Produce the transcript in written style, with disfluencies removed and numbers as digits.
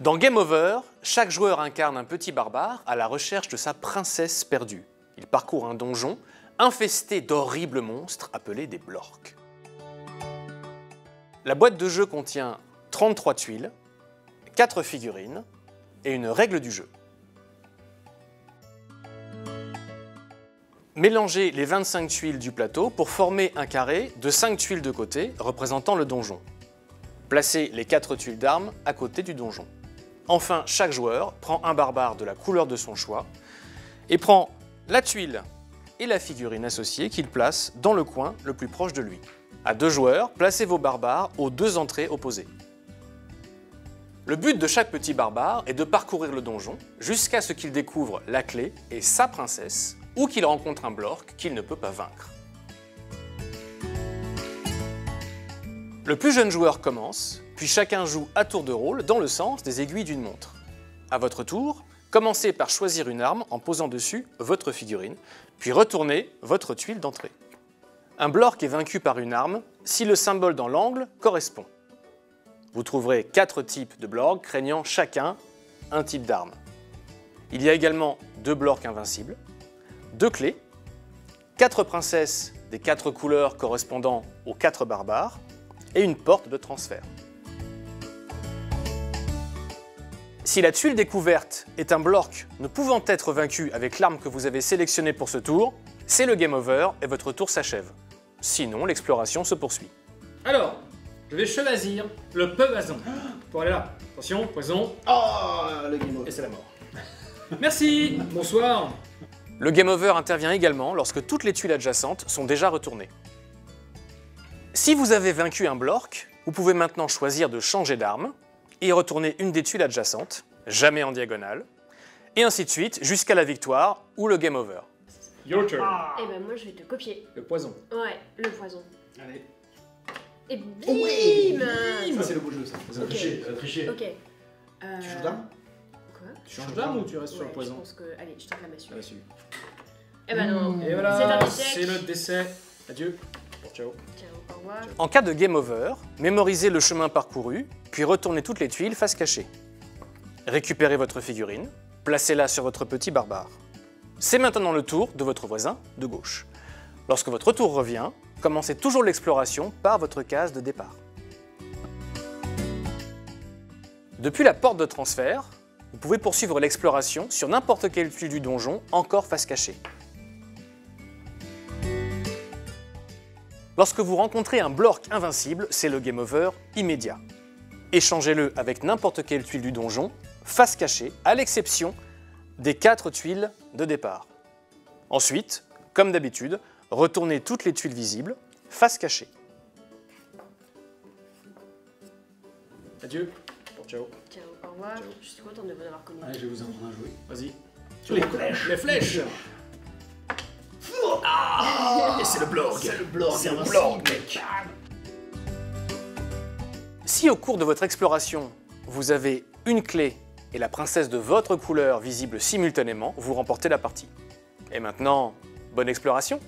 Dans Game Over, chaque joueur incarne un petit barbare à la recherche de sa princesse perdue. Il parcourt un donjon infesté d'horribles monstres appelés des Blorks. La boîte de jeu contient 33 tuiles, 4 figurines et une règle du jeu. Mélangez les 25 tuiles du plateau pour former un carré de 5 tuiles de côté représentant le donjon. Placez les 4 tuiles d'armes à côté du donjon. Enfin, chaque joueur prend un barbare de la couleur de son choix et prend la tuile et la figurine associée qu'il place dans le coin le plus proche de lui. À 2 joueurs, placez vos barbares aux 2 entrées opposées. Le but de chaque petit barbare est de parcourir le donjon jusqu'à ce qu'il découvre la clé et sa princesse ou qu'il rencontre un Blork qu'il ne peut pas vaincre. Le plus jeune joueur commence, puis chacun joue à tour de rôle dans le sens des aiguilles d'une montre. À votre tour, commencez par choisir une arme en posant dessus votre figurine, puis retournez votre tuile d'entrée. Un Blork est vaincu par une arme si le symbole dans l'angle correspond. Vous trouverez 4 types de Blorks craignant chacun un type d'arme. Il y a également 2 Blorks invincibles, 2 clés, 4 princesses des 4 couleurs correspondant aux 4 barbares et une porte de transfert. Si la tuile découverte est un Blork ne pouvant être vaincu avec l'arme que vous avez sélectionnée pour ce tour, c'est le Game Over et votre tour s'achève. Sinon, l'exploration se poursuit. Alors, je vais choisir le poison pour aller là. Attention, poison. Oh, le Game Over. Et c'est la mort. Merci, bonsoir. Le Game Over intervient également lorsque toutes les tuiles adjacentes sont déjà retournées. Si vous avez vaincu un Blork, vous pouvez maintenant choisir de changer d'arme et retourner une des tuiles adjacentes, jamais en diagonale, et ainsi de suite jusqu'à la victoire ou le Game Over. Your turn. Eh ben moi je vais te copier. Le poison. Ouais, le poison. Allez. Et bim Oui. Ça, c'est le beau jeu, ça. Ok. Tricher. Ok. Tu joues d'arme? Quoi? Tu changes d'arme ou tu restes sur Ouais, le poison? je pense que... Allez, je tente la massue. Ah, celui. Eh ben non. Et C'est voilà, un échec. c'est le décès. Adieu. Ciao. Ciao, au revoir. En cas de Game Over, mémorisez le chemin parcouru, puis retournez toutes les tuiles face cachée. Récupérez votre figurine, placez-la sur votre petit barbare. C'est maintenant le tour de votre voisin de gauche. Lorsque votre tour revient, commencez toujours l'exploration par votre case de départ. Depuis la porte de transfert, vous pouvez poursuivre l'exploration sur n'importe quelle tuile du donjon encore face cachée. Lorsque vous rencontrez un Blork invincible, c'est le Game Over immédiat. Échangez-le avec n'importe quelle tuile du donjon, face cachée, à l'exception des 4 tuiles de départ. Ensuite, comme d'habitude, retournez toutes les tuiles visibles, face cachée. Adieu. Ciao. Ciao, au revoir. Je suis contente de vous avoir connu. Allez, je vais vous apprendre à jouer. Vas-y. Sur les flèches. Les flèches. Et c'est le blog. C'est le blog. C'est le blog, mec. Si au cours de votre exploration, vous avez une clé et la princesse de votre couleur visible simultanément, vous remportez la partie. Et maintenant, bonne exploration!